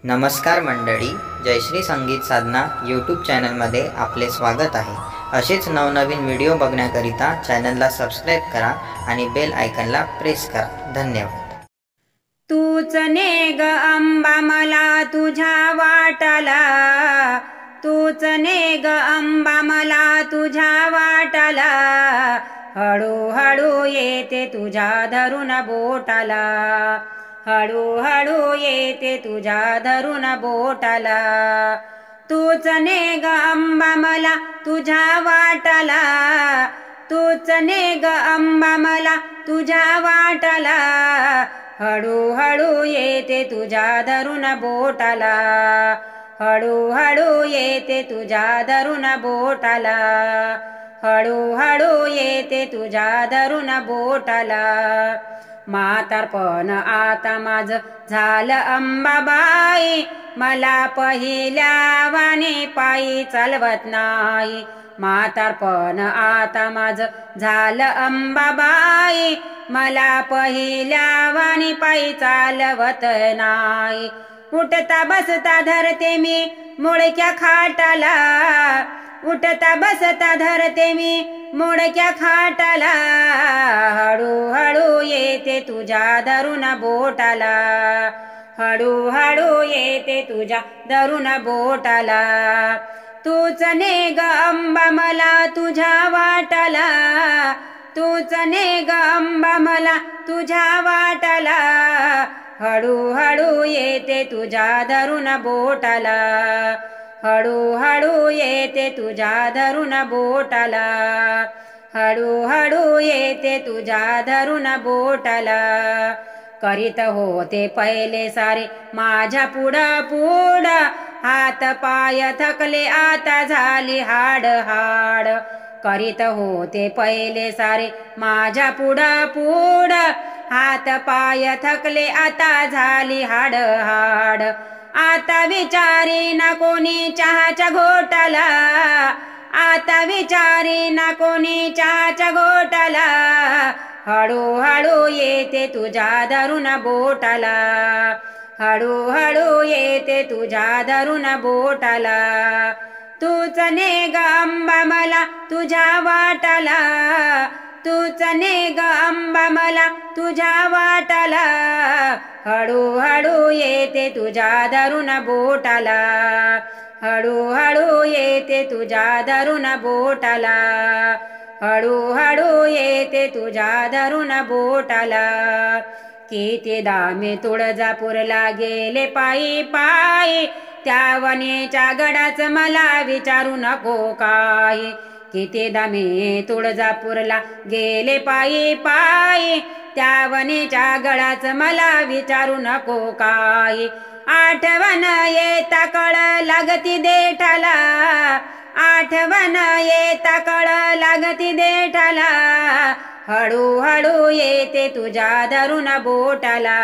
नमस्कार मंडळी, जयश्री संगीत साधना यूट्यूब चॅनलमध्ये आपले स्वागत आहे। असेच नवनवीन व्हिडिओ बघण्याकरिता चॅनलला सबस्क्राइब करा आणि बेल आयकॉनला प्रेस करा। धन्यवाद। तूच ने ग अंबा मला तुझ्या वाटाला, तूच ने ग अंबा मला तुझ्या वाटाला, हळू हळू येते तुझ्या धरून बोटाला, हळू हळू येते तुझ्या धरून बोटाला। तूच ने ग अंबा मला तुझ्या वाटाला, तूच ने ग अंबा मला तुझ्या वाटाला, हळू हळू येते तुझ्या धरून बोटाला, हळू हळू येते तुझ्या धरून बोटाला, हळू हळू येते तुझ्या धरून बोटाला। म्हातारपण आता माझं झालं अंबाबाई, मला पहिल्या वाणी पायी चालवत नाही। म्हातारपण आता माझं झालं अंबाबाई, मला पहिल्या वाणी पायी चालवत नाही। उठता बसता धरते मी मुडक्या खाटाला, उठता बसता धरते मी मुडक्या खाटाला, हळू हळू येते तुझ्या धरून बोटाला, हळू हळू येते तुझ्या धरून बोटाला। तूच ने ग अंबा मला तुझ्या वाटाला, तूच ने ग अंबा मला तुझ्या वाटाला, हळू हळू येते तुझ्या धरून बोटाला, हळू हळू येते तुझ्या धरून बोटाला, हळू हळू येते तुझ्या धरून बोटाला। करीत होते पहिले सारे माझ्या पुढं पुढं, हात पाय थकले आता झाली हाड हाड। करीत होते पहिले सारे माझ्या पुढं पुढं, हात पाय थकले आता झाली हाड हाड। आता विचारी ना कोणी चहाच्या घोटाला, आता विचारी ना कोणी चहाच्या घोटाला, हळू हळू येते तुझ्या धरून बोटाला, हळू हळू येते तुझ्या धरून बोटाला। तूच ने ग अंबा मला तुझ्या वाटाला, तूच ने ग अंबा मला तुझ्या वाटाला, हळू हळू येते तुझ्या धरून बोटाला, हळू हळू येते तुझ्या धरून बोटाला, हळू हळू येते तुझ्या धरून बोटाला। कितीदा मी तुळजापूरला गेले पायी पायी, त्या वनेच्या गडाच मला विचारू नको काही। कितीदा मी तुळजापूरला गेले पायी पायी, त्या वनेच्या गडाच मला विचारू नको काही। आठवण येता कळ लागती देठाला, आठवण येता कळ लागती देठाला, हळू हळू येते तुझ्या धरून बोटाला,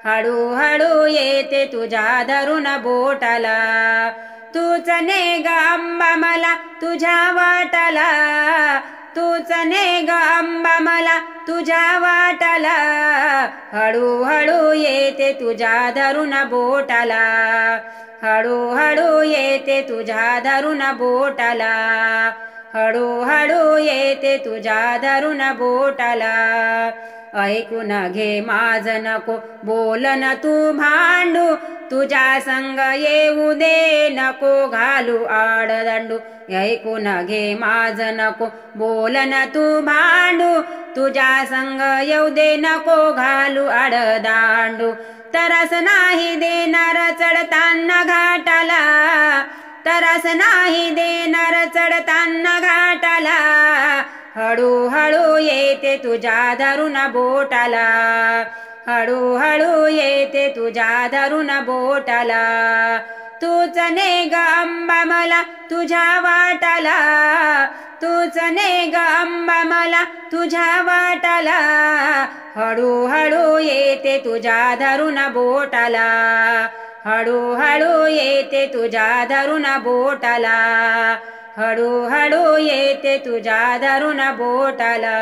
हळू हळू येते तुझ्या धरून बोटाला। तूच ने ग अंबा मला तुझ्या वाटाला, तूच ने ग अंबा मला तुझ्या वाटाला, हळू हळू येते तुझ्या धरून बोटाला, हळू हळू येते तुझ्या धरून बोटाला, हळू हळू येते तुझ्या धरून बोटाला। ऐकून घे माझ नको बोलन तू भांडू, तुझ्या संग येऊ दे नको घालू आडदांडू। ऐकून घे माझ नको बोलन तू भांडू, तुझ्या संग येऊ दे नको घालू आडदांडू। तरस नाही देणार चढताना घाटाला, तरस नाही देणार चढताना घाटाला, हळू हळू येते तुझ्या धरून बोटाला, हळू हळू येते तुझ्या धरून बोटाला। तूच ने ग अंबा मला तुझ्या वाटाला, तूच ने ग अंबा मला तुझ्या वाटाला, हळू हळू येते तुझ्या धरून बोटाला, हळू हळू येते तुझ्या धरून बोटाला, हळू हळू येते तुझ्या धरून बोटाला।